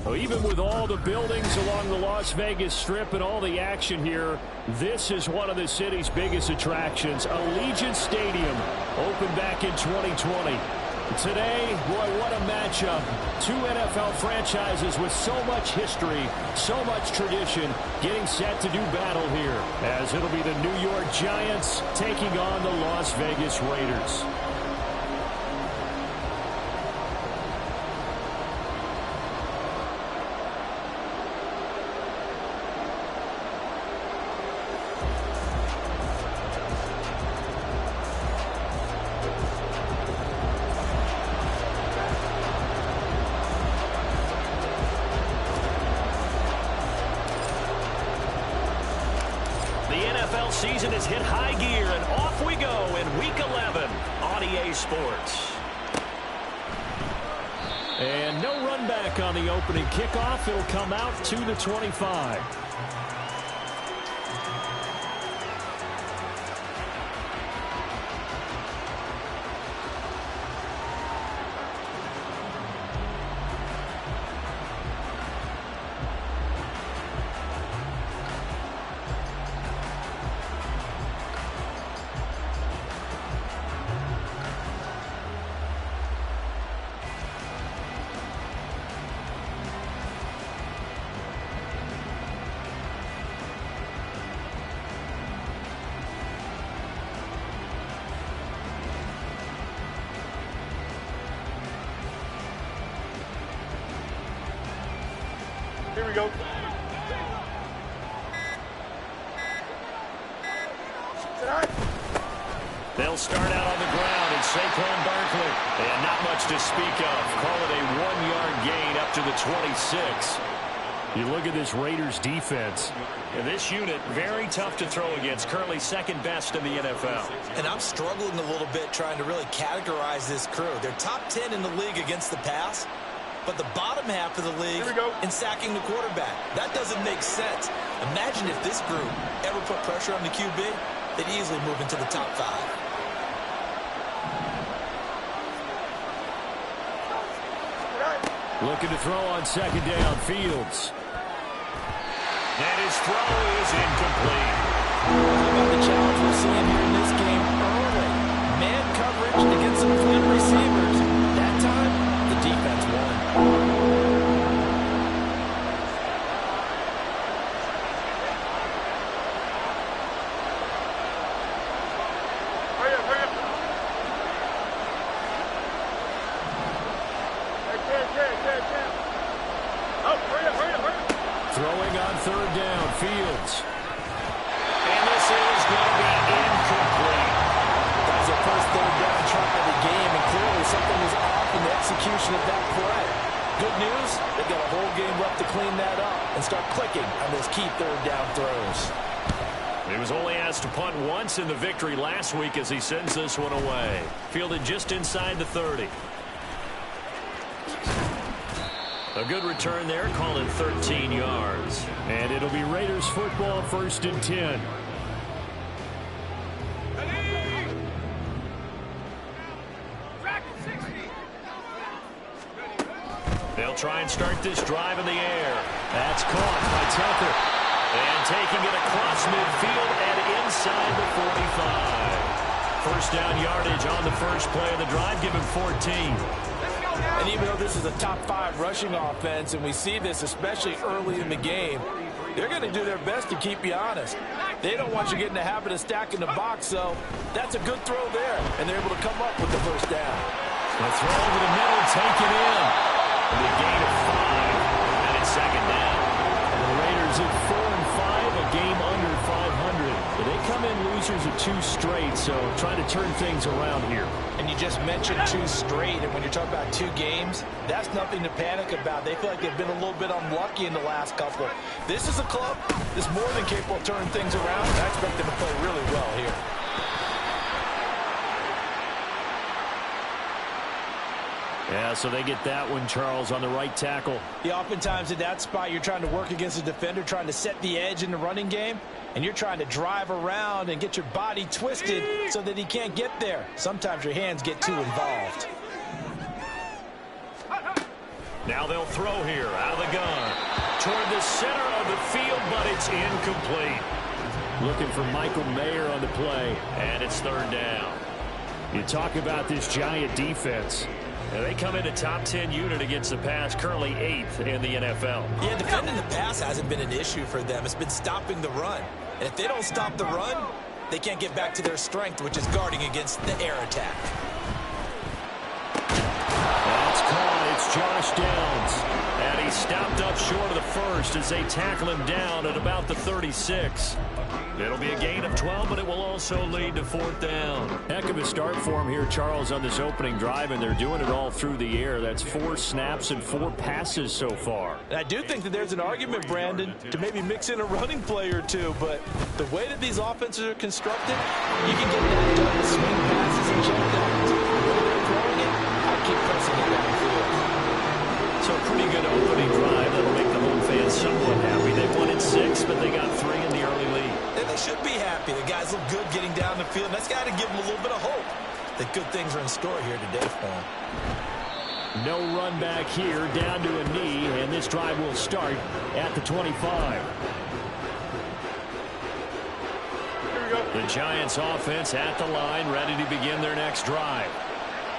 Well, even with all the buildings along the Las Vegas Strip and all the action here, this is one of the city's biggest attractions. Allegiant Stadium opened back in 2020. Today, boy, what a matchup. Two NFL franchises with so much history, so much tradition, getting set to do battle here, as it'll be the New York Giants taking on the Las Vegas Raiders. Season has hit high gear, and off we go in Week 11 on EA Sports. And no run back on the opening kickoff. It'll come out to the 25. Here we go. They'll start out on the ground, and Saquon Barkley. And not much to speak of. Call it a 1-yard gain up to the 26. You look at this Raiders defense. And this unit, very tough to throw against. Currently second best in the NFL. And I'm struggling a little bit trying to really categorize this crew. They're top 10 in the league against the pass, but the bottom half of the league in sacking the quarterback. That doesn't make sense. Imagine if this group ever put pressure on the QB, they'd easily move into the top 5. Looking to throw on second down, Fields. And his throw is incomplete. How about the challenge we're seeing here in this game early? Man coverage against some clean receivers. That time, the defense won. Throwing on third down, Fields. And this is going to be incomplete. That's the first third down try of the game, and clearly something was off in the execution of that play. Good news, they've got a whole game left to clean that up and start clicking on those key third down throws. He was only asked to punt once in the victory last week as he sends this one away. Fielded just inside the 30. A good return there, called it 13 yards. And it'll be Raiders football, 1st and 10. They'll try and start this drive in the air. That's caught by Tucker. And taking it across midfield and inside the 45. First down yardage on the first play of the drive, give him 14. And even though this is a top 5 rushing offense, and we see this especially early in the game, they're going to do their best to keep you honest. They don't want you getting the habit of stacking the box, so that's a good throw there, and they're able to come up with the first down. The throw over the middle, taken in. And the gain of 5, and it's second down. And the Raiders at 4-5, a game under 500. But they come in losers of 2 straight, so trying to turn things around here. And you just mentioned 2 straight, and when you're talking about 2 games, that's nothing to panic about. They feel like they've been a little bit unlucky in the last couple. This is a club that's more than capable of turning things around, and I expect them to play really well here. Yeah, so they get that one, Charles, on the right tackle. Yeah, oftentimes in that spot, you're trying to work against a defender, trying to set the edge in the running game, and you're trying to drive around and get your body twisted so that he can't get there. Sometimes your hands get too involved. Now they'll throw here out of the gun. Toward the center of the field, but it's incomplete. Looking for Michael Mayer on the play. And it's third down. You talk about this Giant defense. And they come into top 10 unit against the pass, currently 8th in the NFL. Yeah, defending the pass hasn't been an issue for them. It's been stopping the run. And if they don't stop the run, they can't get back to their strength, which is guarding against the air attack. That's caught. It's Josh Downs. And he stopped up short of the first as they tackle him down at about the 36. It'll be a gain of 12, but it will also lead to fourth down. Heck of a start for him here, Charles, on this opening drive, and they're doing it all through the air. That's 4 snaps and 4 passes so far. I do think that there's an argument, Brandon, to maybe mix in a running play or two, but the way that these offenses are constructed, you can get that done with swing passes and checkdowns. The way they're throwing it, I keep pressing it downfield. So a pretty good opening drive that'll make the home fans somewhat happy. They won at 6, but they got 3 in the early lead. And they should be happy. The guys look good getting down the field. That's got to give them a little bit of hope that good things are in store here today for them. No run back here, down to a knee, and this drive will start at the 25. Here we go. The Giants offense at the line, ready to begin their next drive.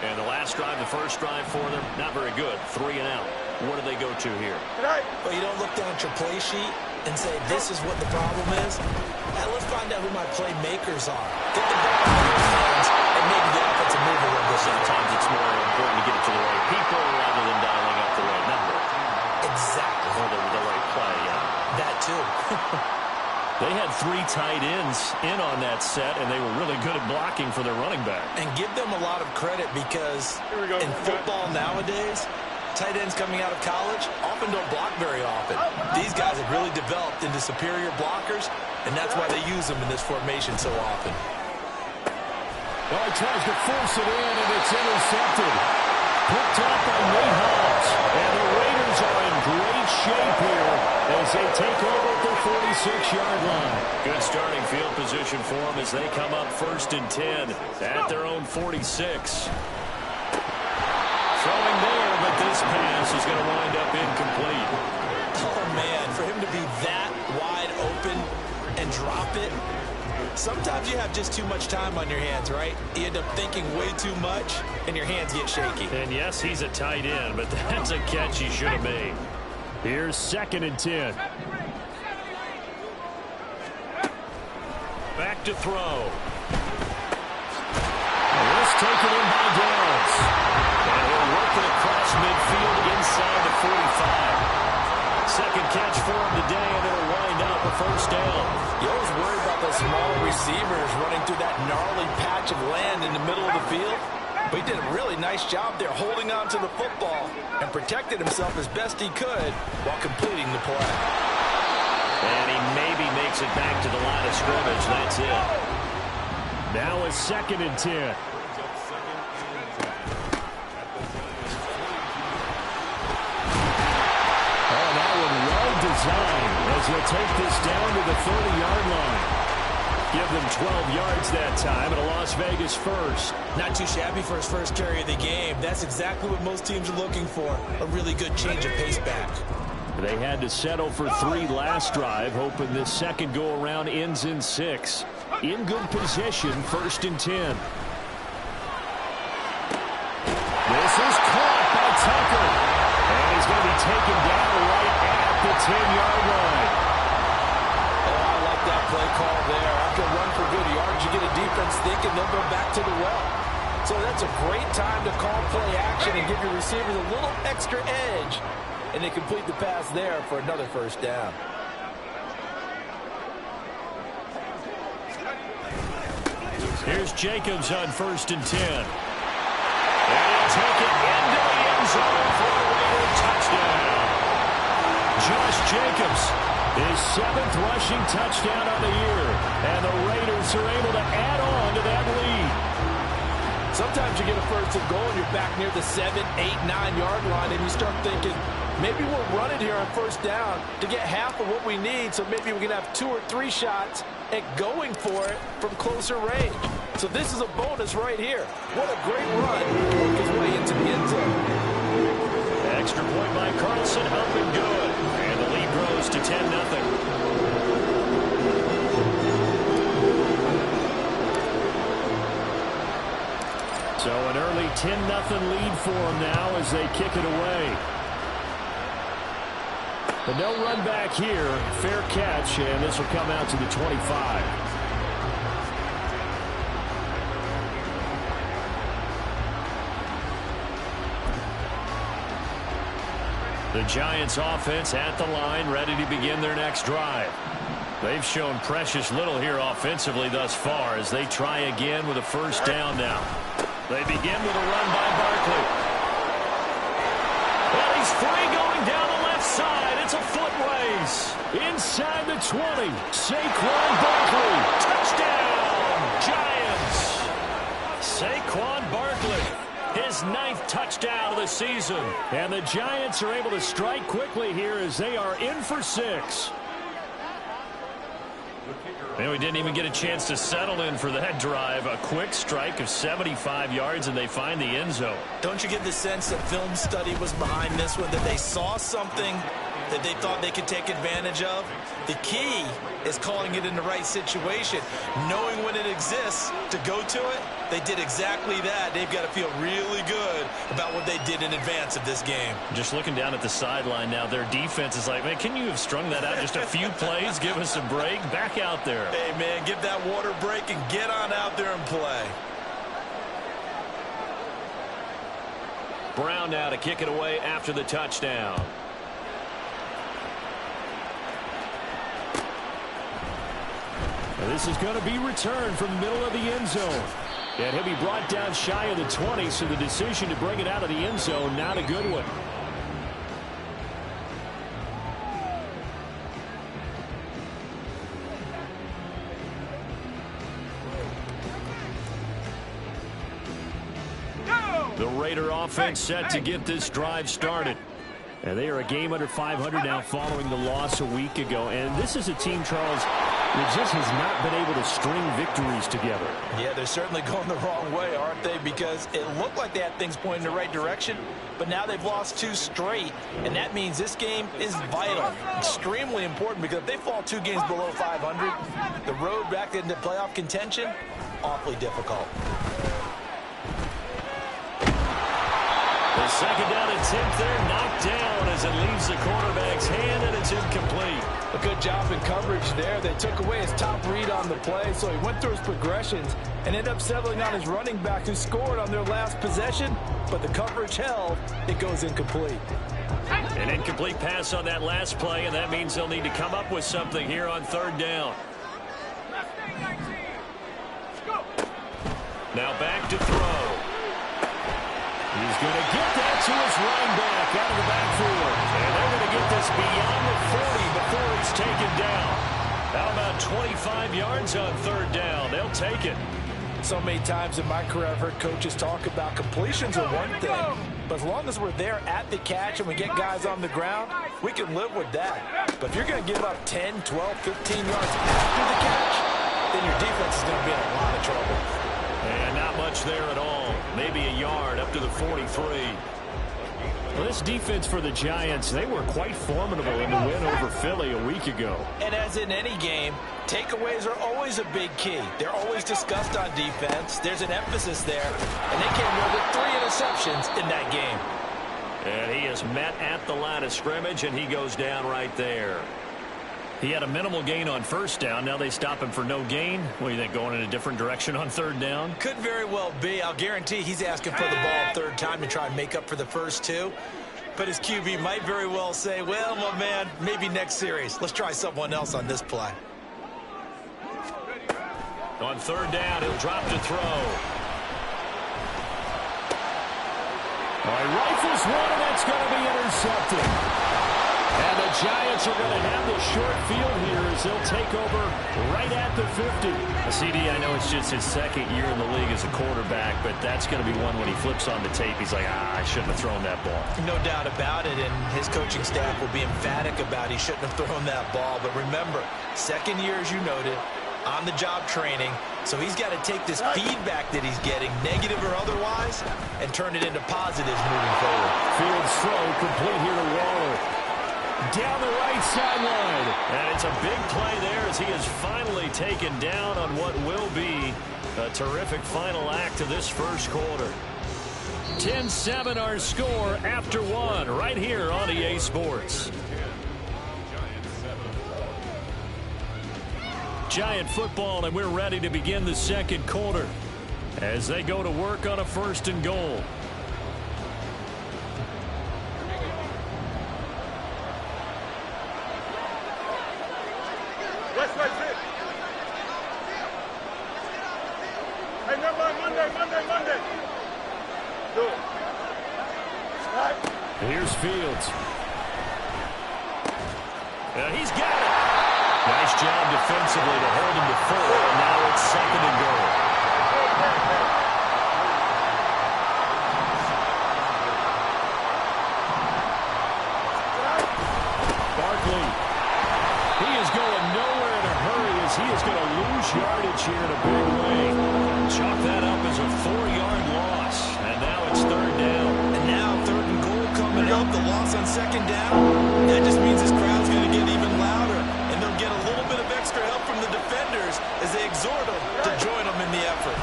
And the last drive, the first drive for them, not very good. 3 and out. What do they go to here? Tonight. But you don't look down at your play sheet and say, this is what the problem is. Now let's find out who my playmakers are. Get the ball in their hands and maybe the offensive move a little bit. Sometimes it's more important to get it to the right people rather than dialing up the right number. Exactly. Or the right play, yeah. That too. They had 3 tight ends in on that set, and they were really good at blocking for their running back. And give them a lot of credit because Here we go. in football nowadays, tight ends coming out of college often don't block very often. These guys have really developed into superior blockers, and that's why they use them in this formation so often. Well, he tries to force it in, and it's intercepted. Picked up by Nate Hobbs. And the Raiders are in great shape here as they take over at their 46-yard line. Good starting field position for them as they come up 1st and 10 at their own 46. Throwing there, but this pass is going to wind up incomplete. Oh, man, for him to be that wide open and drop it, sometimes you have just too much time on your hands, right? You end up thinking way too much, and your hands get shaky. And yes, he's a tight end, but that's a catch he should have made. Here's 2nd and 10. Back to throw. This taken in by Downs. And he'll work it across midfield inside the 45. Second catch for him today, and it'll wind up a first down. You always worry about those small receivers running through that gnarly patch of land in the middle of the field. But he did a really nice job there holding on to the football and protected himself as best he could while completing the play. And he maybe makes it back to the line of scrimmage. That's it. Now it's 2nd and 10. Design as he'll take this down to the 30-yard line. Give them 12 yards that time, and a Las Vegas first. Not too shabby for his first carry of the game. That's exactly what most teams are looking for, a really good change of pace back. They had to settle for 3 last drive, hoping this second go-around ends in 6. In good position, 1st and 10. This is caught by Tucker. And he's going to be taken down right at the 10-yard line. Oh, I like that play call there. After a run for good yards, you get a defense thinking they'll go back to the well. So that's a great time to call play action and give your receivers a little extra edge. And they complete the pass there for another first down. Here's Jacobs on 1st and 10. And he'll take it into the end zone for a Raider touchdown. Josh Jacobs, his 7th rushing touchdown on the year. And the Raiders are able to add on to that lead. Sometimes you get a first and goal and you're back near the 7, 8, 9-yard line and you start thinking, maybe we'll run it here on first down to get half of what we need, so maybe we can have 2 or 3 shots at going for it from closer range. So this is a bonus right here. What a great run to work his way into the end zone. Extra point by Carlson, up and good. And the lead grows to 10-0. So an early 10-0 lead for them now as they kick it away. But no run back here. Fair catch, and this will come out to the 25. The Giants offense at the line, ready to begin their next drive. They've shown precious little here offensively thus far as they try again with a first down now. They begin with a run by Barkley. And he's free going down the left side. It's a foot race. Inside the 20, Saquon Barkley. Touchdown, Giants. Saquon Barkley. His 9th touchdown of the season. And the Giants are able to strike quickly here as they are in for 6. And we didn't even get a chance to settle in for that drive. A quick strike of 75 yards, and they find the end zone. Don't you get the sense that film study was behind this one, that they saw something that they thought they could take advantage of? The key is calling it in the right situation, knowing when it exists to go to it. They did exactly that. They've got to feel really good about what they did in advance of this game. Just looking down at the sideline now, their defense is like, man, can you have strung that out just a few plays? Give us a break. Back out there. Hey, man, give that water break and get on out there and play. Brown now to kick it away after the touchdown. And this is going to be returned from the middle of the end zone. And he'll be brought down shy of the 20, so the decision to bring it out of the end zone, not a good one. The Raider offense set to get this drive started. And they are a game under 500 now following the loss a week ago. And this is a team, Charles, that just has not been able to string victories together. Yeah, they're certainly going the wrong way, aren't they? Because it looked like they had things pointing in the right direction, but now they've lost 2 straight, and that means this game is vital, extremely important, because if they fall 2 games below 500, the road back into playoff contention, awfully difficult. The second down attempt there, knocked down as it leaves the quarterback's hand, and it's incomplete. A good job in coverage there. They took away his top read on the play, so he went through his progressions and ended up settling on his running back who scored on their last possession, but the coverage held. It goes incomplete. An incomplete pass on that last play, and that means they'll need to come up with something here on third down. Now back to throw. He's going to get that to his running back out of the backfield. And they're going to get this beyond the 40 before it's taken down. How about 25 yards on third down? They'll take it. So many times in my career, I've heard coaches talk about completions are one thing, but as long as we're there at the catch and we get guys on the ground, we can live with that. But if you're going to give up 10, 12, 15 yards after the catch, then your defense is going to be in a lot of trouble. And not much there at all. Maybe a yard up to the 43. Well, this defense for the Giants, they were quite formidable in the win over Philly a week ago. And as in any game, takeaways are always a big key. They're always discussed on defense. There's an emphasis there. And they came away with 3 interceptions in that game. And he is met at the line of scrimmage, and he goes down right there. He had a minimal gain on first down. Now they stop him for no gain. What do you think, going in a different direction on third down? Could very well be. I'll guarantee he's asking for the ball third time to try and make up for the first 2. But his QB might very well say, well, my man, maybe next series. Let's try someone else on this play. On third down, he'll drop to throw. All right, rifles one, and that's going to be intercepted. And the Giants are going to have the short field here as they'll take over right at the 50. CD, I know it's just his second year in the league as a quarterback, but that's going to be one when he flips on the tape. He's like, I shouldn't have thrown that ball. No doubt about it, and his coaching staff will be emphatic about he shouldn't have thrown that ball. But remember, second year, as you noted, on-the-job training, So he's got to take this feedback that he's getting, negative or otherwise, and turn it into positives moving forward. Fields throw complete here to Waller. Down the right sideline. And it's a big play there as he is finally taken down on what will be a terrific final act of this first quarter. 10-7 our score after one right here on EA Sports. Giant football, and we're ready to begin the second quarter as they go to work on a 1st and goal. Monday. Here's Fields. He's got it. Nice job defensively to hold him to 4, and now it's 2nd and goal. Barkley. He is going nowhere in a hurry as he is going to lose yardage here in a big way. Chalk that up as a 4-yard loss, and now it's 3rd down. And now 3rd and goal coming up. The loss on 2nd down. That just means this crowd's going to get even louder, and they'll get a little bit of extra help from the defenders as they exhort them to join them in the effort.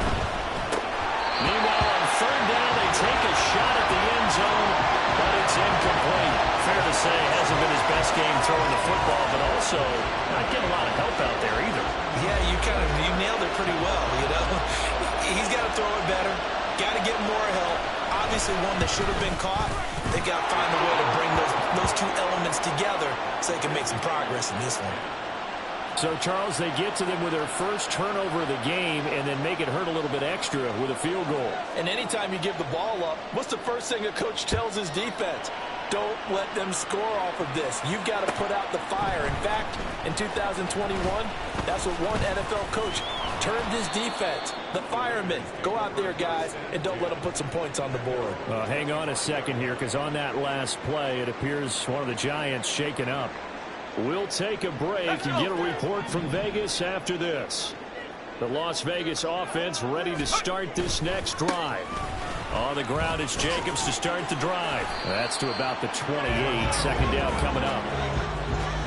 Meanwhile, on 3rd down, they take a shot at the end zone, but it's incomplete. Fair to say, hasn't been his best game throwing the football, but also not getting a lot of help out there either. Yeah, you nailed it pretty well, you know. He's got to throw it better. Got to get more help. Obviously one that should have been caught. They got to find a way to bring those two elements together so they can make some progress in this one. So, Charles, they get to them with their first turnover of the game and then make it hurt a little bit extra with a field goal. And anytime you give the ball up, what's the first thing a coach tells his defense? Don't let them score off of this. You've got to put out the fire. In fact, in 2021, that's what one NFL coach termed his defense. The firemen. Go out there, guys, and don't let them put some points on the board. Hang on a second here, because on that last play, it appears one of the Giants shaken up. We'll take a break and get a report from Vegas after this. The Las Vegas offense ready to start this next drive. On the ground, it's Jacobs to start the drive. That's to about the 28. 2nd down coming up.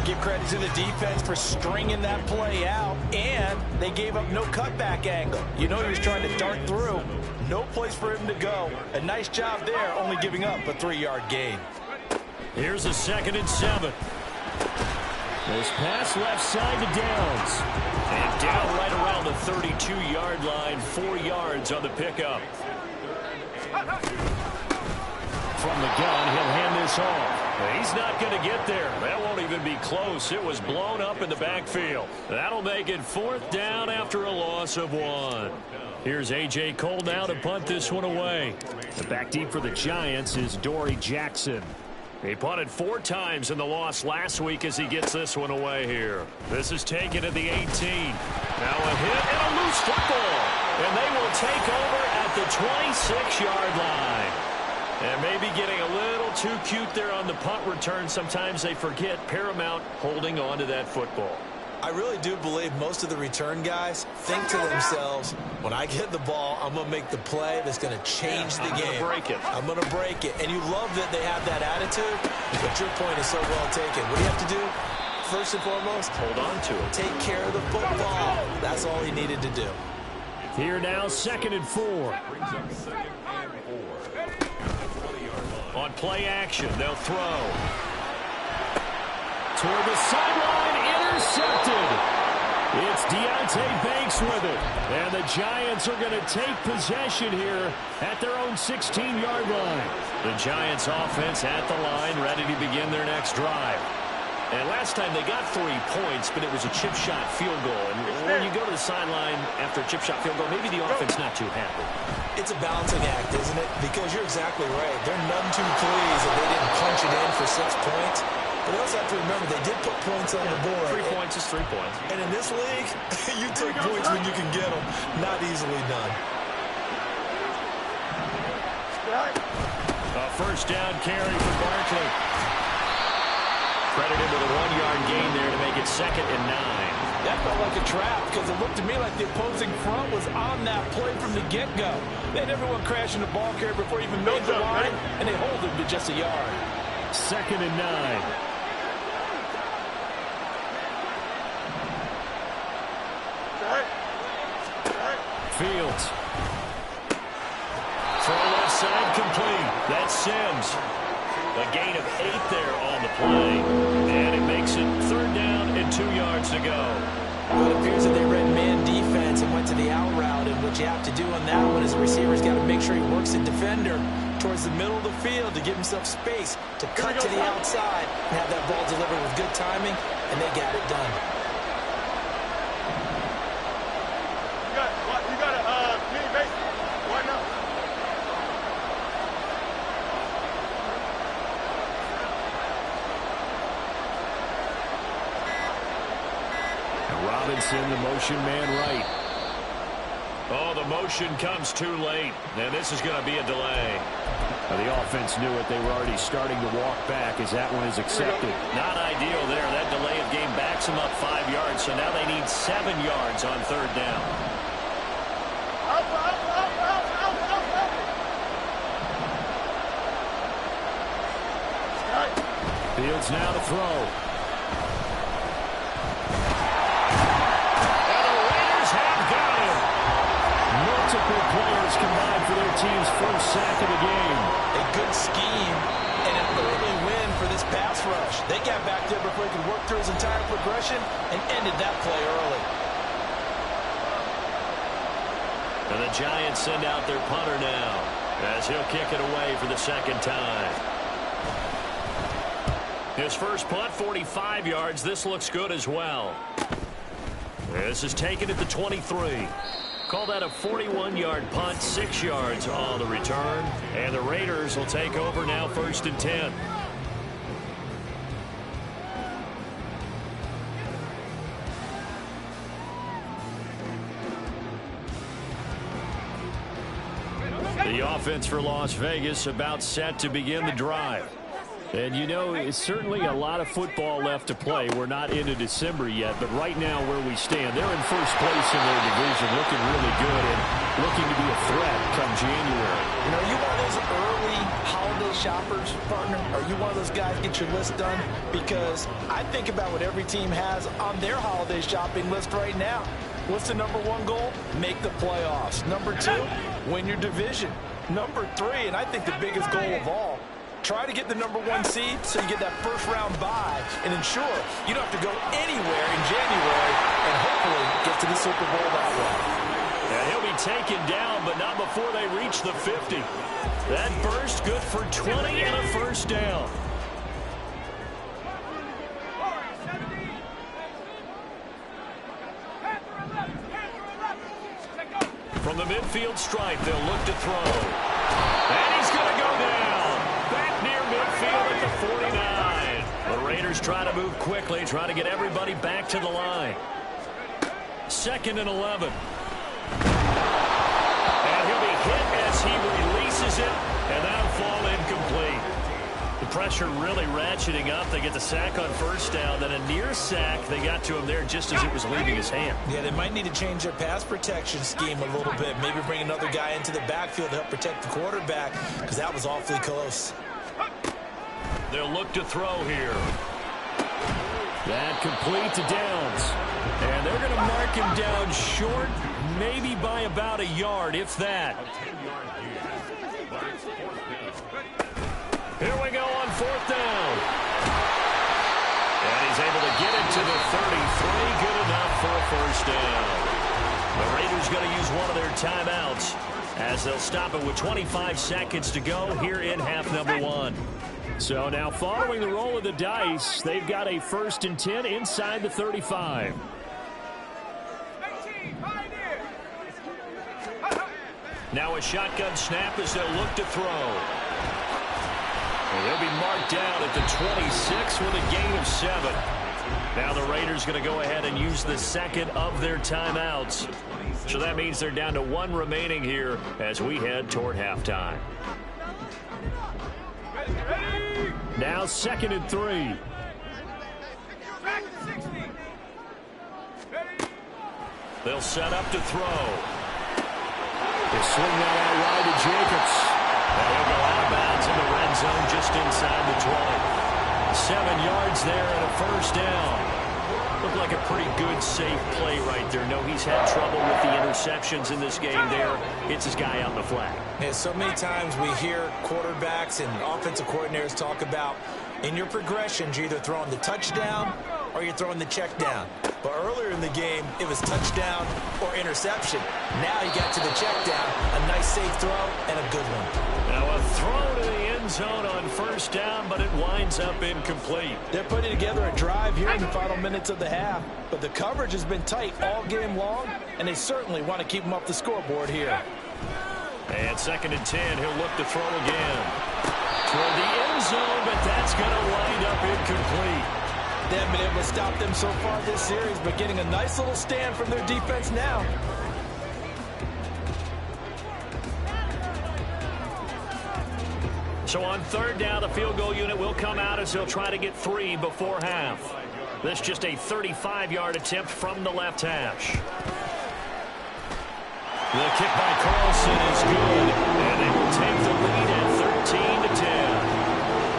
Give credit to the defense for stringing that play out, and they gave up no cutback angle. You know he was trying to dart through. No place for him to go. A nice job there, only giving up a 3-yard gain. Here's a 2nd and 7. This pass left side to Downs. And down right around the 32-yard line, 4 yards on the pickup. From the gun, he'll hand this off. He's not going to get there. That won't even be close. It was blown up in the backfield. That'll make it 4th down after a loss of 1. Here's A.J. Cole now to punt this one away. The back deep for the Giants is Dory Jackson. He punted 4 times in the loss last week as he gets this one away here. This is taken at the 18. Now a hit and a loose football. And they will take over at the 26-yard line. And maybe getting a little too cute there on the punt return. Sometimes they forget paramount holding on to that football. I really do believe most of the return guys think to themselves, when I get the ball, I'm going to make the play that's going to change the game. I'm going to break it. And you love that they have that attitude, but your point is so well taken. What do you have to do? First and foremost, hold on to it. Take care of the football. That's all he needed to do. Here now, 2nd and 4. On play action, they'll throw. Toward the sideline, intercepted. It's Deontay Banks with it. And the Giants are going to take possession here at their own 16-yard line. The Giants offense at the line, ready to begin their next drive. And last time they got 3 points, but it was a chip shot field goal. And when you go to the sideline after a chip shot field goal, maybe the offense not too happy. It's a balancing act, isn't it? Because you're exactly right. They're none too pleased that they didn't punch it in for 6 points. But you also have to remember, they did put points on the board. 3 points is 3 points. And in this league, you take points when you can get them. Not easily done. A 1st down carry for Barkley. Credited with a 1-yard gain there to make it 2nd and 9. That felt like a trap because it looked to me like the opposing front was on that play from the get-go. They had everyone crashing the ball carrier before he even made the line, and they hold him to just a yard. 2nd and 9. Fields. Throw left side complete. That's Sims. A gain of 8 there on the play. And it makes it 3rd down and 2 yards to go. Well, it appears that they read man defense and went to the out route. And what you have to do on that one is the receiver's got to make sure he works the defender towards the middle of the field to give himself space to cut to the outside and have that ball delivered with good timing, and they got it done. You got a mini base. Why not? Robinson, the motion man right. Oh, the motion comes too late, and this is going to be a delay. The offense knew it. They were already starting to walk back as that one is accepted. Not ideal there. That delay of game backs them up 5 yards, so now they need 7 yards on 3rd down. Fields now to throw. Multiple players combined for their team's first sack of the game. A good scheme and an early win for this pass rush. They got back there before he could work through his entire progression and ended that play early. And the Giants send out their punter now as he'll kick it away for the 2nd time. His first punt, 45 yards. This looks good as well. This is taken at the 23. Call that a 41-yard punt, 6 yards on the return. And the Raiders will take over now, 1st and 10. The offense for Las Vegas about set to begin the drive. And, you know, it's certainly a lot of football left to play. We're not into December yet, but right now where we stand, they're in first place in their division, looking really good and looking to be a threat come January. You know, are you one of those early holiday shoppers, partner? Are you one of those guys get your list done? Because I think about what every team has on their holiday shopping list right now. What's the number 1 goal? Make the playoffs. Number 2, win your division. Number 3, and I think the biggest goal of all, try to get the number 1 seed so you get that first-round bye and ensure you don't have to go anywhere in January and hopefully get to the Super Bowl that way. And he'll be taken down, but not before they reach the 50. That burst good for 20 and a first down. From the midfield stripe, they'll look to throw. And he's going to go down. Back near midfield at the 49. The Raiders try to move quickly, try to get everybody back to the line. 2nd and 11. And he'll be hit as he releases it, and that'll fall incomplete. The pressure really ratcheting up. They get the sack on 1st down, then a near sack. They got to him there just as it was leaving his hand. Yeah, they might need to change their pass protection scheme a little bit. Maybe bring another guy into the backfield to help protect the quarterback, because that was awfully close. They'll look to throw here. That complete to Downs. And they're going to mark him down short, maybe by about a yard, if that. Here we go on 4th down. And he's able to get it to the 33. Good enough for a first down. The Raiders going to use one of their timeouts as they'll stop it with 25 seconds to go here in half number 1. So now following the roll of the dice, they've got a 1st and 10 inside the 35. Now a shotgun snap as they'll look to throw. And he'll be marked down at the 26 with a gain of 7. Now the Raiders going to go ahead and use the 2nd of their timeouts. So that means they're down to 1 remaining here as we head toward halftime. Now 2nd and 3. They'll set up to throw. They swing that out wide to Jacobs. And he'll go out of bounds in the red zone just inside the 20. 7 yards there and a first down. Looked like a pretty good, safe play right there. No, he's had trouble with the interceptions in this game there. Hits his guy out in the flat. Yeah, so many times we hear quarterbacks and offensive coordinators talk about in your progressions, you're either throwing the touchdown or you're throwing the check down. But earlier in the game, it was touchdown or interception. Now you got to the check down, a nice safe throw, and a good one. Now a throw to the end zone on first down, but it winds up incomplete. They're putting together a drive here in the final minutes of the half, but the coverage has been tight all game long, and they certainly want to keep them off the scoreboard here. And 2nd and 10, he'll look to throw again. Toward the end zone, but that's going to wind up incomplete. They haven't been able to stop them so far this series, but getting a nice little stand from their defense now. So on 3rd down, the field goal unit will come out as they'll try to get 3 before half. This just a 35-yard attempt from the left hash. The kick by Carlson is good, and they will take the lead at 13-10.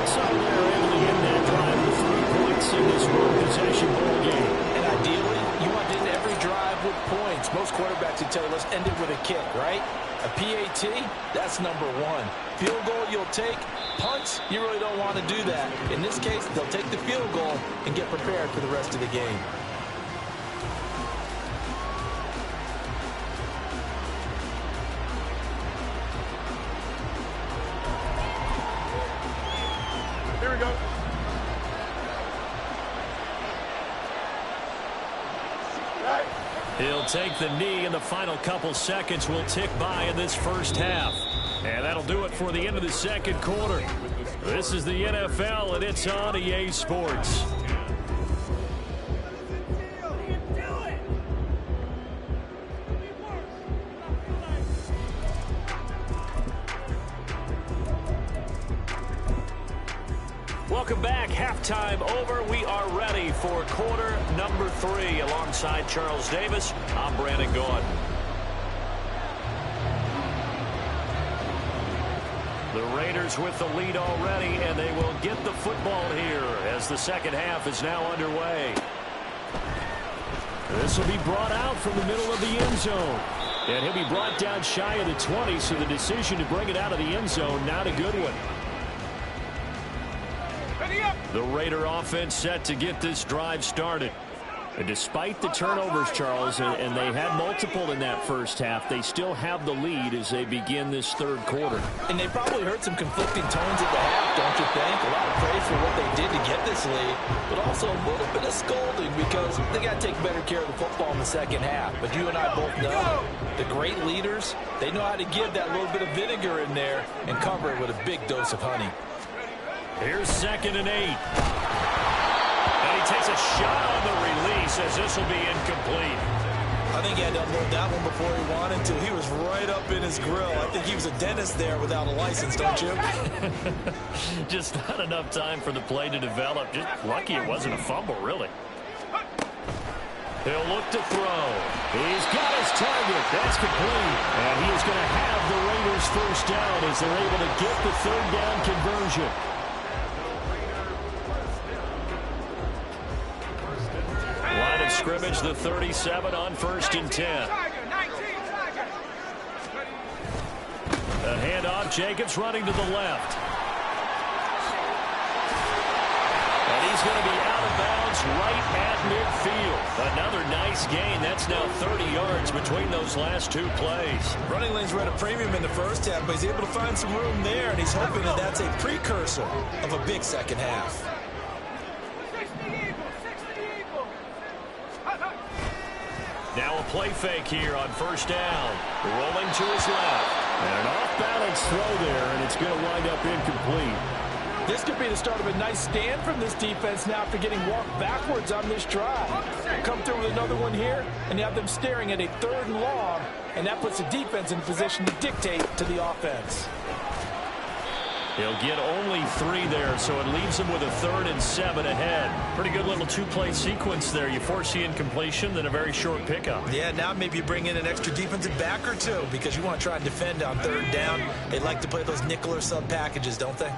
So they're able to end that drive with 3 points in this one-possession ball game. And ideally, you want to end every drive with points. Most quarterbacks would tell you, let's end it with a kick, right? A PAT, that's number 1. Field goal you'll take. Punts, you really don't want to do that. In this case, they'll take the field goal and get prepared for the rest of the game. Here we go. Right. He'll take the knee, and the final couple seconds will tick by in this first half. And that'll do it for the end of the second quarter. This is the NFL, and it's on EA Sports. Welcome back. Halftime over. We are ready for quarter number 3. Alongside Charles Davis, I'm Brandon Gordon. The Raiders with the lead already, and they will get the football here as the second half is now underway. This will be brought out from the middle of the end zone. And he'll be brought down shy of the 20, so the decision to bring it out of the end zone, not a good one. The Raider offense set to get this drive started. And despite the turnovers, Charles, and they had multiple in that first half, they still have the lead as they begin this third quarter. And they probably heard some conflicting tones at the half, don't you think? A lot of praise for what they did to get this lead, but also a little bit of scolding because they got to take better care of the football in the second half. But you and I both know the great leaders, they know how to give that little bit of vinegar in there and cover it with a big dose of honey. Here's 2nd and 8. And he takes a shot on the release as this will be incomplete. I think he had to unload that one before he wanted to. He was right up in his grill. I think he was a dentist there without a license, don't you? Just not enough time for the play to develop. Just lucky it wasn't a fumble, really. He'll look to throw. He's got his target. That's complete. And he is going to have the Raiders first down as they're able to get the third down conversion. Line of scrimmage, the 37 on 1st and 10. A handoff, Jacobs running to the left. And he's going to be out of bounds right at midfield. Another nice gain. That's now 30 yards between those last 2 plays. Running lanes were at a premium in the first half, but he's able to find some room there, and he's hoping that that's a precursor of a big second half. Now a play fake here on 1st down. Rolling to his left. And an off-balance throw there, and it's going to wind up incomplete. This could be the start of a nice stand from this defense now after getting walked backwards on this drive. Come through with another one here, and you have them staring at a 3rd and long, and that puts the defense in position to dictate to the offense. He'll get only 3 there, so it leaves him with a 3rd and 7 ahead. Pretty good little 2-play sequence there. You force the incompletion, then a very short pickup. Yeah, now maybe you bring in an extra defensive back or 2 because you want to try and defend on 3rd down. They like to play those nickel or sub packages, don't they?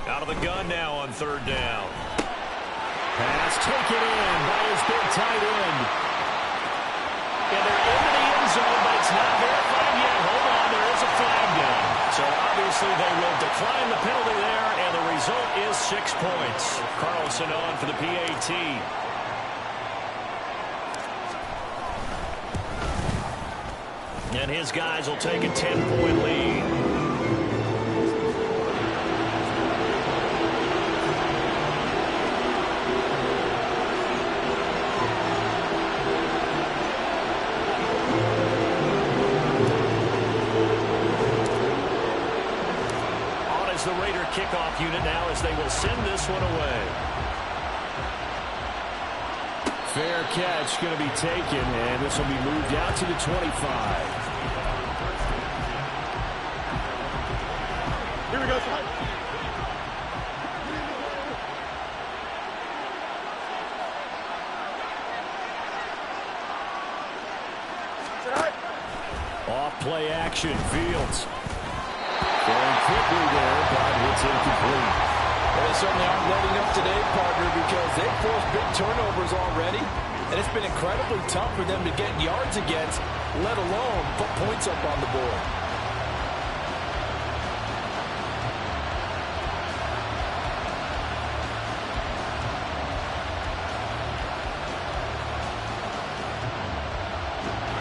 Out of the gun now on 3rd down. Pass taken in by his big tight end. And they're into the end zone, but it's not verified yet. Hold on, there is a flag down. So obviously they will decline the penalty there, and the result is 6 points. Carlson on for the PAT. And his guys will take a 10-point lead. The Raider kickoff unit now as they will send this one away. Fair catch going to be taken, and this will be moved out to the 25. Here we go. Off play action, Fields. Going quickly there, but it's incomplete. Well, they certainly aren't letting up today, partner, because they've forced big turnovers already, and it's been incredibly tough for them to get yards against, let alone put points up on the board.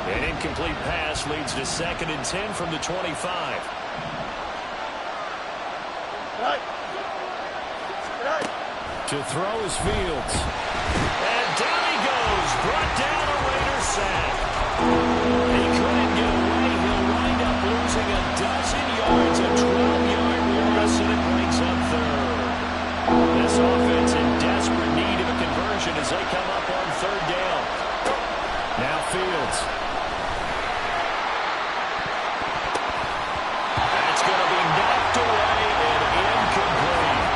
An incomplete pass leads to 2nd and 10 from the 25. To throw is Fields. And down he goes. Brought down a Raider sack. He couldn't get away. He'll wind up losing a dozen yards, a 12-yard loss, and it brings up 3rd. This offense in desperate need of a conversion as they come up on 3rd down. Now Fields. That's going to be knocked away and incomplete.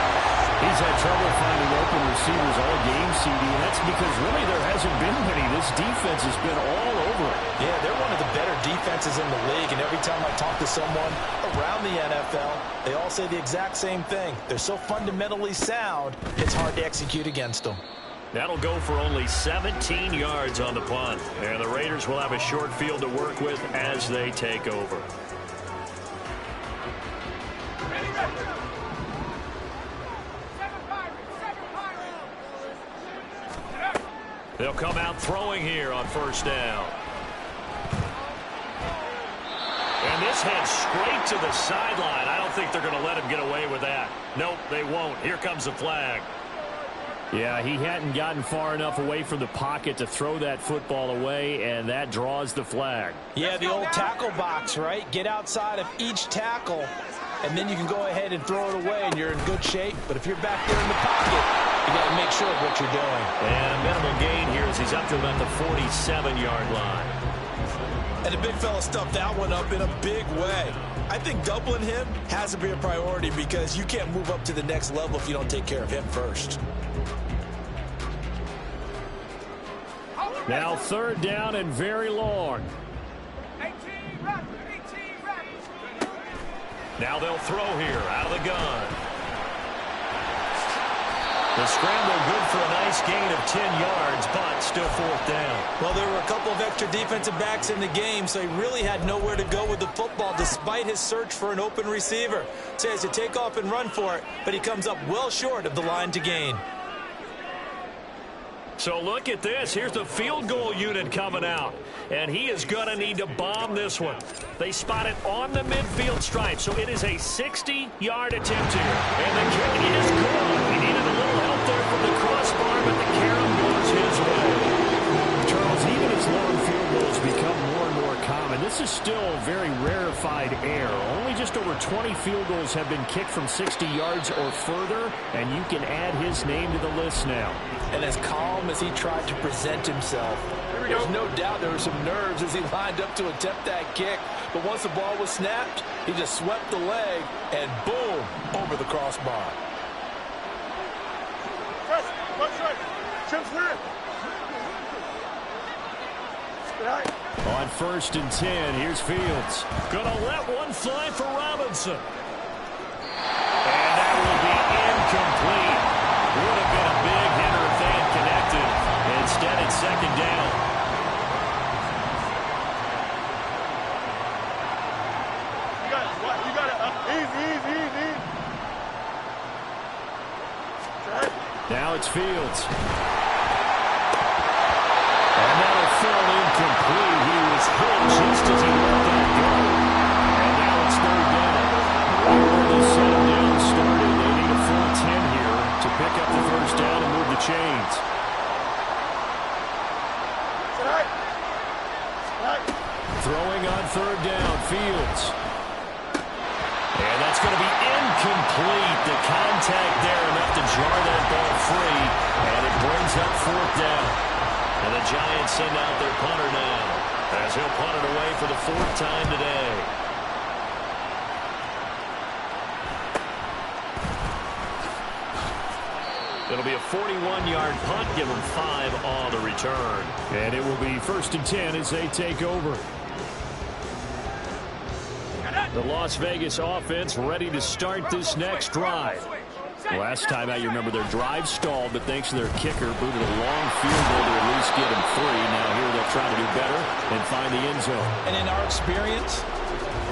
He's had trouble finding open receivers all game, CD, and that's because really there hasn't been many. This defense has been all over it. Yeah, they're one of the better defenses in the league, and every time I talk to someone around the NFL, they all say the exact same thing. They're so fundamentally sound, it's hard to execute against them. That'll go for only 17 yards on the punt, and the Raiders will have a short field to work with as they take over. They'll come out throwing here on 1st down. And this heads straight to the sideline. I don't think they're going to let him get away with that. Nope, they won't. Here comes the flag. Yeah, he hadn't gotten far enough away from the pocket to throw that football away, and that draws the flag. Yeah, the old tackle box, right? Get outside of each tackle, and then you can go ahead and throw it away, and you're in good shape. But if you're back there in the pocket, you got to make sure of what you're doing. And a minimal gain here as he's up to about the 47-yard line. And the big fella stuffed that one up in a big way. I think doubling him has to be a priority because you can't move up to the next level if you don't take care of him first. Now 3rd down and very long. Now they'll throw here out of the gun. The scramble good for a nice gain of 10 yards, but still 4th down. Well, there were a couple of extra defensive backs in the game, so he really had nowhere to go with the football despite his search for an open receiver. So he has to take off and run for it, but he comes up well short of the line to gain. So look at this. Here's the field goal unit coming out. And he is going to need to bomb this one. They spot it on the midfield stripe. So it is a 60-yard attempt here. And the kick is good. He needed a little help there from the crossbar, but the carom goes his way. Charles, even as long field goals become more and more common, this is still a very rarefied air. Only just over 20 field goals have been kicked from 60 yards or further, and you can add his name to the list now. And as calm as he tried to present himself, There's no doubt there were some nerves as he lined up to attempt that kick. But once the ball was snapped, he just swept the leg and boom, over the crossbar. On 1st and 10, here's Fields. Gonna let one fly for Robinson. And that will be incomplete. Would have been a big hitter if they had connected. Instead, it's 2nd down. You got it. Easy. Now it's Fields. And that'll fall incomplete. He was hit just as he let that go. And now it's 3rd down. Right where the set down started. They need a full 10 here to pick up the 1st down and move the chains. Throwing on 3rd down, Fields. And that's going to be incomplete. The contact there enough to jar that ball free. And it brings up 4th down. And the Giants send out their punter now, as he'll punt it away for the 4th time today. It'll be a 41-yard punt, give them 5 on the return. And it will be 1st and 10 as they take over. The Las Vegas offense ready to start this next drive. Last time out, you remember their drive stalled, but thanks to their kicker, booted a long field goal to at least get them 3. Now here they'll try to do better and find the end zone. And in our experience,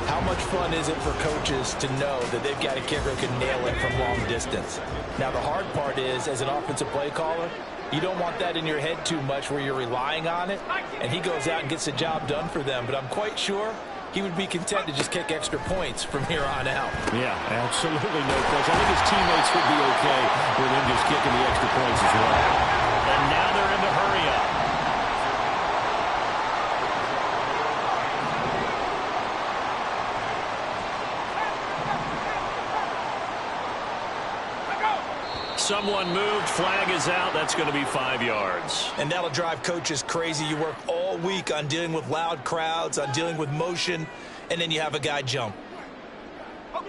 how much fun is it for coaches to know that they've got a kicker who can nail it from long distance? Now, the hard part is, as an offensive play caller, you don't want that in your head too much where you're relying on it, and he goes out and gets the job done for them. But I'm quite sure he would be content to just kick extra points from here on out. Yeah, absolutely no question. I think his teammates would be okay with him just kicking the extra points as well. And now they're in the hurry-up. Someone moved, flag is out. That's going to be 5 yards. And that'll drive coaches crazy. You work all week on dealing with loud crowds, on dealing with motion, and then you have a guy jump.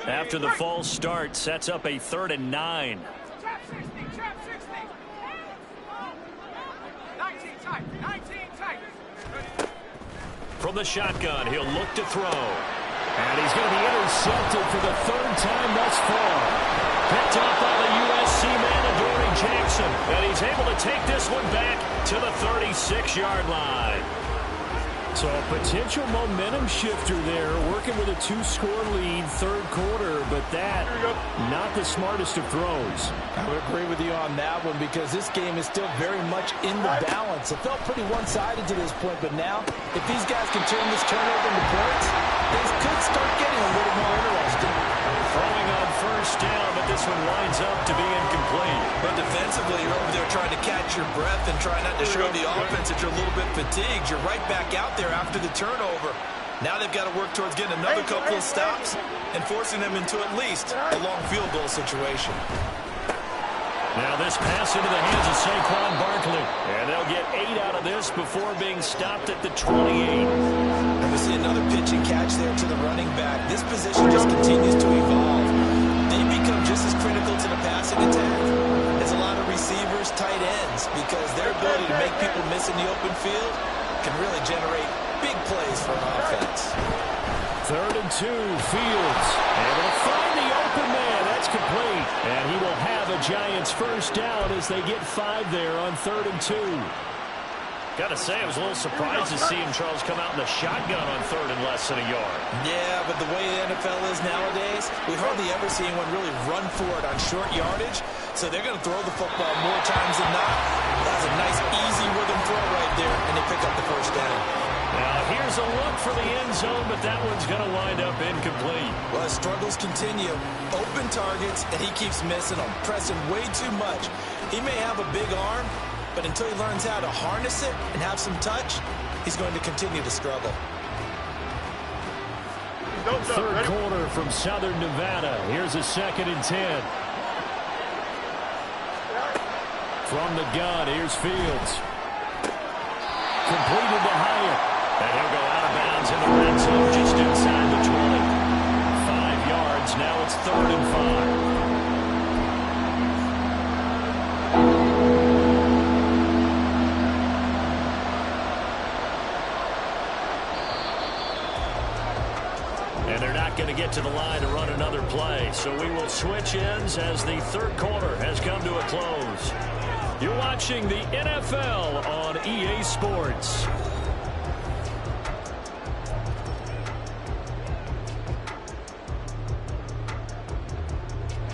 After the false start, sets up a 3rd and 9. From the shotgun, he'll look to throw. And he's going to be intercepted for the 3rd time thus far. Picked up by the USC man, Adoree Jackson. And he's able to take this one back to the 36-yard line. So a potential momentum shifter there, working with a 2-score lead, 3rd quarter, but that not the smartest of throws. I would agree with you on that one because this game is still very much in the balance. It felt pretty one-sided to this point, but now if these guys can turn this turnover into points, things could start getting a little more interesting. Throwing on 1st down, but this one winds up to be incomplete. But defensively, you're over there trying to catch your breath and try not to show the offense that you're a little bit fatigued. You're right back out there after the turnover. Now they've got to work towards getting another couple of stops and forcing them into at least a long field goal situation. Now this pass into the hands of Saquon Barkley. And they'll get 8 out of this before being stopped at the 28. And we see another pitch and catch there to the running back. This position just continues to evolve. They become just as critical to the passing attack as a lot of receivers, tight ends, because their ability to make people miss in the open field can really generate big plays for an offense. 3rd and 2, Fields. And they'll find the open man. That's complete. And he will have a Giants 1st down as they get 5 there on 3rd and 2. Got to say, I was a little surprised to see him, Charles, come out in the shotgun on 3rd and less than a yard. Yeah, but the way the NFL is nowadays, we hardly ever see anyone really run for it on short yardage. So they're going to throw the football more times than not. That's a nice, easy rhythm throw right there, and they pick up the 1st down. Now, here's a look for the end zone, but that one's going to wind up incomplete. Well, as struggles continue, open targets, and he keeps missing them, pressing way too much. He may have a big arm, but until he learns how to harness it and have some touch, he's going to continue to struggle. 3rd quarter from Southern Nevada. Here's a 2nd and 10. From the gun, here's Fields. completed to Hyatt. And he'll go out of bounds in the red zone just inside the 20. 5 yards. Now it's 3rd and 5. And they're not going to get to the line to run another play. So we will switch ends as the 3rd quarter has come to a close. You're watching the NFL on EA Sports.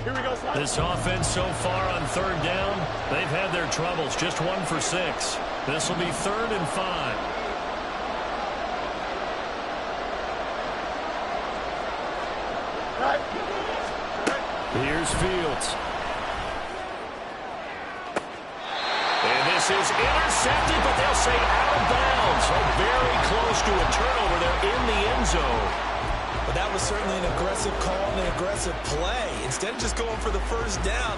Here we go, slide. This offense so far on 3rd down, they've had their troubles. Just 1 for 6. This will be 3rd and 5. Here's Fields. And this is intercepted, but they'll say out of bounds. So very close to a turnover there in the end zone. But that was certainly an aggressive call and an aggressive play. Instead of just going for the 1st down,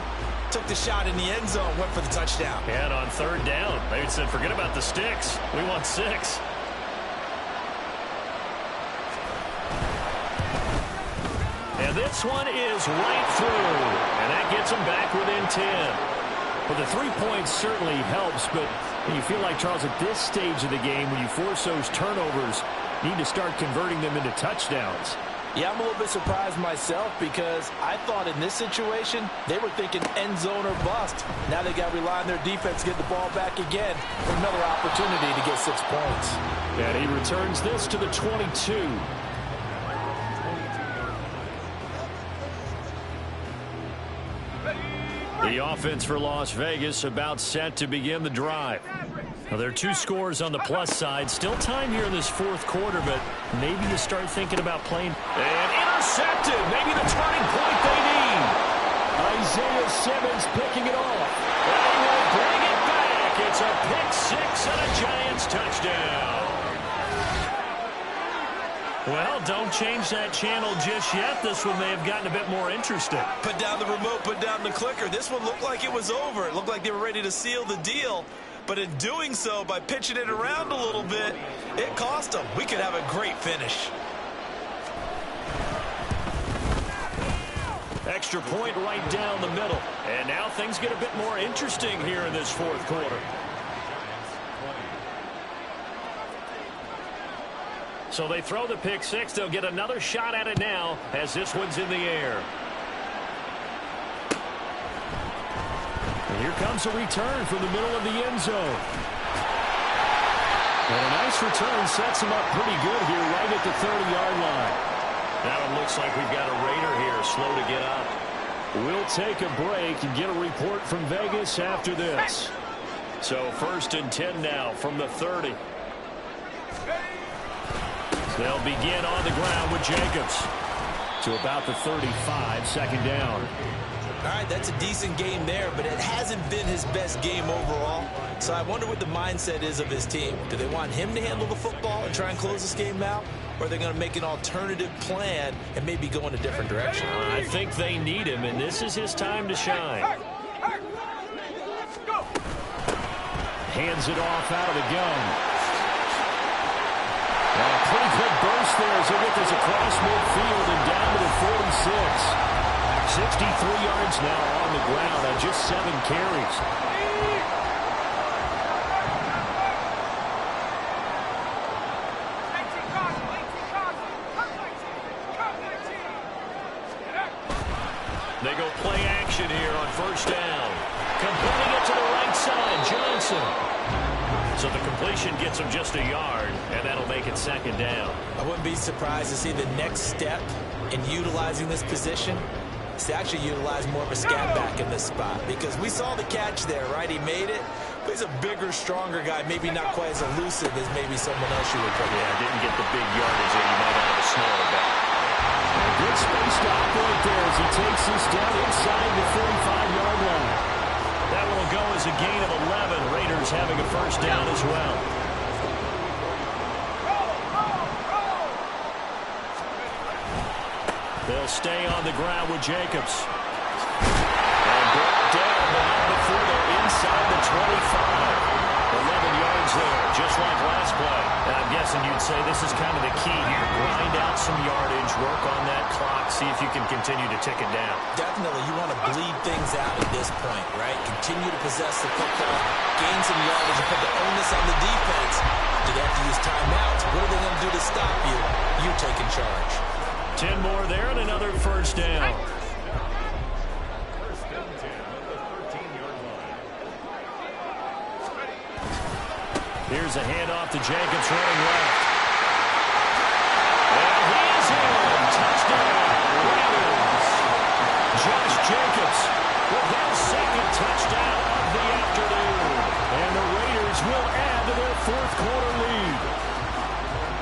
took the shot in the end zone, went for the touchdown. And on 3rd down, they said, forget about the sticks. We want 6. And this one is right through. And that gets them back within 10. Well, the 3 points certainly helps, but you feel like, Charles, at this stage of the game, when you force those turnovers, you need to start converting them into touchdowns. Yeah, I'm a little bit surprised myself because I thought in this situation they were thinking end zone or bust. Now they got to rely on their defense to get the ball back again for another opportunity to get 6 points. And he returns this to the 22. The offense for Las Vegas about set to begin the drive. Now, there are 2 scores on the plus side. Still time here in this 4th quarter, but maybe you start thinking about playing. And intercepted. Maybe the turning point they need. Isaiah Simmons picking it off. They will bring it back. It's a pick 6 and a Giants touchdown. Well, don't change that channel just yet. This one may have gotten a bit more interesting. Put down the remote, put down the clicker. This one looked like it was over. It looked like they were ready to seal the deal. But in doing so, by pitching it around a little bit, it cost them. We could have a great finish. Extra point right down the middle. And now things get a bit more interesting here in this 4th quarter. So they throw the pick 6. They'll get another shot at it now as this one's in the air. And here comes a return from the middle of the end zone. And a nice return sets him up pretty good here right at the 30-yard line. Now it looks like we've got a Raider here slow to get up. We'll take a break and get a report from Vegas after this. So 1st and 10 now from the 30. They'll begin on the ground with Jacobs. To about the 35, 2nd down. All right, that's a decent game there, but it hasn't been his best game overall. So I wonder what the mindset is of his team. Do they want him to handle the football and try and close this game out? Or are they going to make an alternative plan and maybe go in a different direction? I think they need him, and this is his time to shine. Hands it off out of the gun. And a pretty quick burst there as he gets this across midfield and down to the 46. 63 yards now on the ground on just 7 carries. They go play action here on 1st down. Completing it to the right side, Johnson. So the completion gets him just a yard, and that'll make it 2nd down. I wouldn't be surprised to see the next step in utilizing this position is to actually utilize more of a scat back in this spot, because we saw the catch there, right? He made it, but he's a bigger, stronger guy, maybe not quite as elusive as maybe someone else you would put in. Yeah, didn't get the big yardage that you might have a smaller back. A good space to operate there as he takes this down inside the 45-yard line. That will go as a gain of 11. Raiders having a 1st down as well. They'll stay on the ground with Jacobs. And brought down, but not before they're inside the 25. 11 yards there, just like last. say this is kind of the key here. Grind out some yardage, work on that clock, see if you can continue to tick it down. Definitely, you want to bleed things out at this point, right? Continue to possess the football, gain some yardage, and put the onus on the defense. Do they have to use timeouts? What are they going to do to stop you? You taking charge. 10 more there and another first down. Here's a handoff to Jacobs running left. And he is in. Touchdown, Raiders. Josh Jacobs with his second touchdown of the afternoon. And the Raiders will add to their fourth-quarter lead.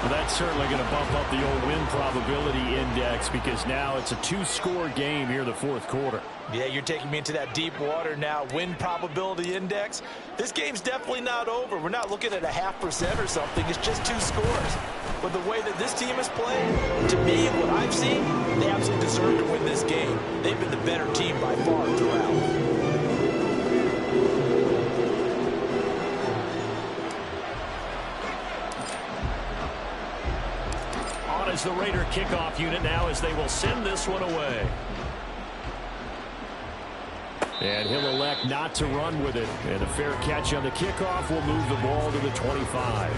Well, that's certainly going to bump up the old win probability index because now it's a two-score game here in the fourth quarter. Yeah, you're taking me into that deep water now. Win probability index. This game's definitely not over. We're not looking at a 0.5% or something. It's just 2 scores. But the way that this team has played, to me, what I've seen, they absolutely deserve to win this game. They've been the better team by far throughout. As the Raider kickoff unit now as they will send this one away. And he'll elect not to run with it. And a fair catch on the kickoff will move the ball to the 25.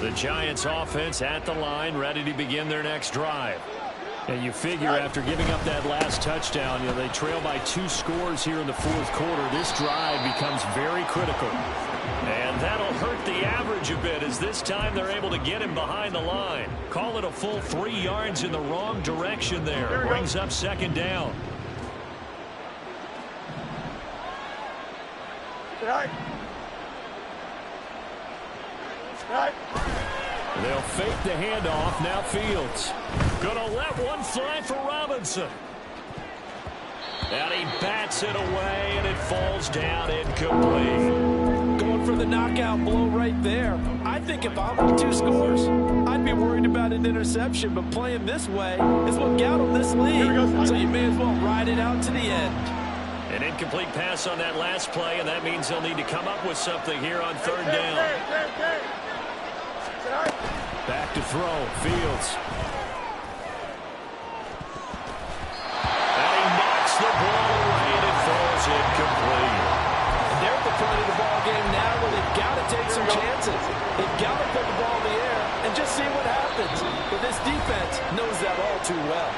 The Giants offense at the line, ready to begin their next drive. And you figure after giving up that last touchdown, you know, they trail by 2 scores here in the fourth quarter. This drive becomes very critical. And that'll hurt the average a bit as this time they're able to get him behind the line. Call it a full 3 yards in the wrong direction there. Brings up second down. They'll fake the handoff. Now Fields. Gonna let one fly for Robinson. And he bats it away, and it falls down incomplete. Going for the knockout blow right there. I think if I'm with 2 scores, I'd be worried about an interception, but playing this way is what got him this lead. So you may as well ride it out to the end. An incomplete pass on that last play, and that means they'll need to come up with something here on third down. Back to throw. Fields. And he knocks the ball away, and it falls incomplete. And they're at the point of the ball game now where they've got to take some chances. They've got to put the ball in the air and just see what happens. But this defense knows that all too well.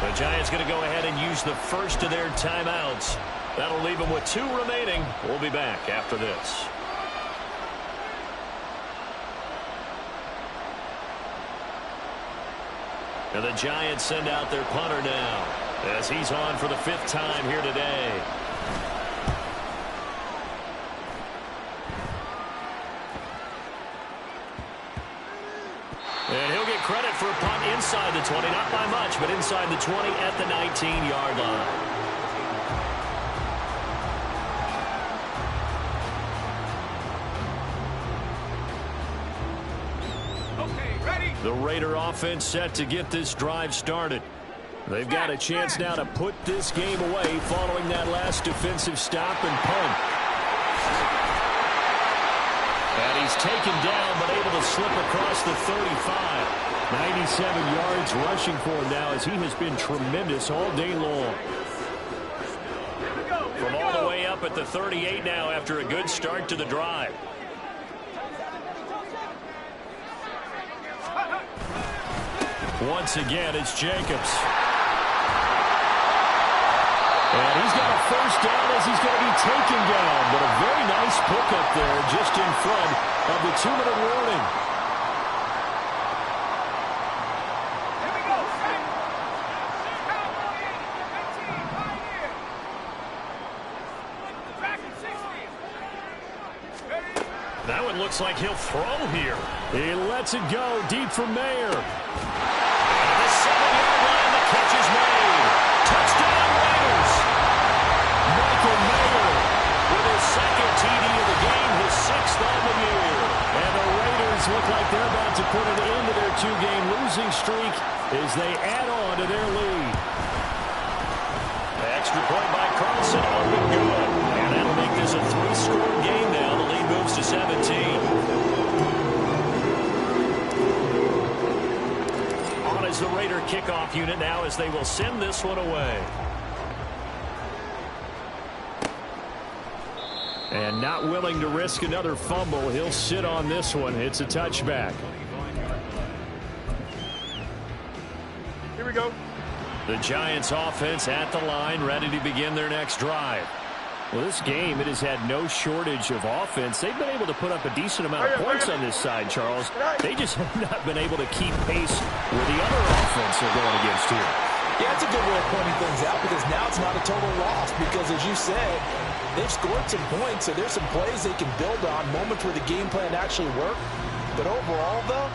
The Giants going to go ahead and use the first of their timeouts. That'll leave them with 2 remaining. We'll be back after this. And the Giants send out their punter now as he's on for the 5th time here today. And he'll get credit for a punt inside the 20, not by much, but inside the 20 at the 19-yard line. The Raider offense set to get this drive started. They've got a chance now to put this game away following that last defensive stop and punt. And he's taken down but able to slip across the 35. 97 yards rushing for him now as he has been tremendous all day long. From all the way up at the 38 now after a good start to the drive. Once again, it's Jacobs. And he's got a first down as he's going to be taken down. But a very nice pickup there just in front of the 2-minute warning. That one looks like he'll throw here. He lets it go deep for Mayer. The 7-yard line, the catch is made. Touchdown Raiders. Michael Mayer as they add on to their lead. Extra point by Carlson, up and good. And that'll make this a 3-score game now. The lead moves to 17. On as the Raider kickoff unit now as they will send this one away. And not willing to risk another fumble. He'll sit on this one. It's a touchback. Here we go. The Giants offense at the line, ready to begin their next drive. Well, this game, it has had no shortage of offense. They've been able to put up a decent amount of points on this side, Charles. They just have not been able to keep pace with the other offense they're going against here. Yeah, it's a good way of pointing things out because now it's not a total loss because, as you said, they've scored some points, so there's some plays they can build on, moments where the game plan actually worked. But overall, though,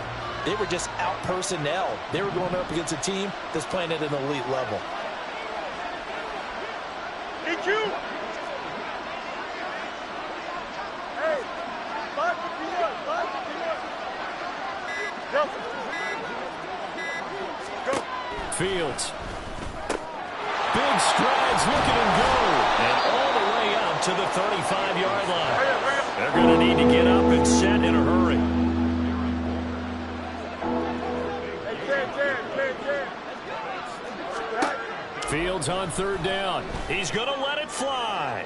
they were just out-personnel. They were going up against a team that's playing at an elite level. Get you! Hey, 551, 551. Go. Fields. Big strides, looking and go. And all the way up to the 35-yard line. They're going to need to get up and set in a hurry. Fields on third down. He's going to let it fly.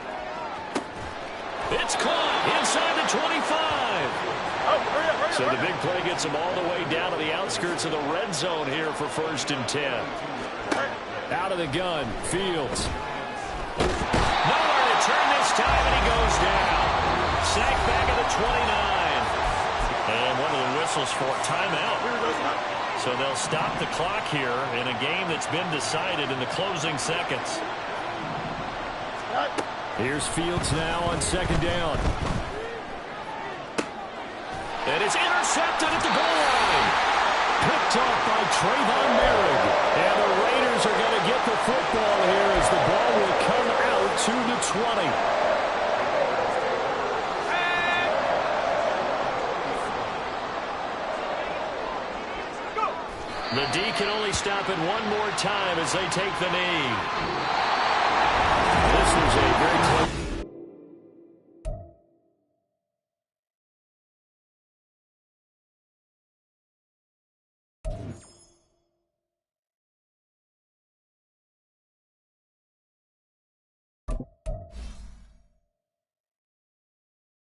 It's caught inside the 25. So the big play gets him all the way down to the outskirts of the red zone here for 1st and 10. Out of the gun, Fields. Nowhere to turn this time, and he goes down. Sacked back at the 29. And one of the whistles for a timeout. So they'll stop the clock here in a game that's been decided in the closing seconds. Here's Fields now on 2nd down. And it's intercepted at the goal line. Picked off by Trayvon Merrick. And the Raiders are going to get the football here as the ball will come out to the 20. The D can only stop it one more time as they take the knee. This was a very close.